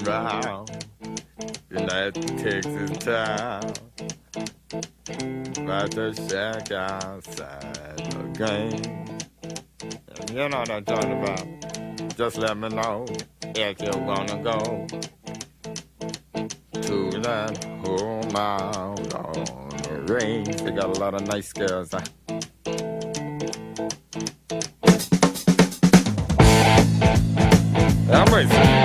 trial in that Texas town. About to shack outside the game. And you know what I'm talking about. Just let me know if you wanna go to that whole mile on the range. They got a lot of nice girls. I'm racing.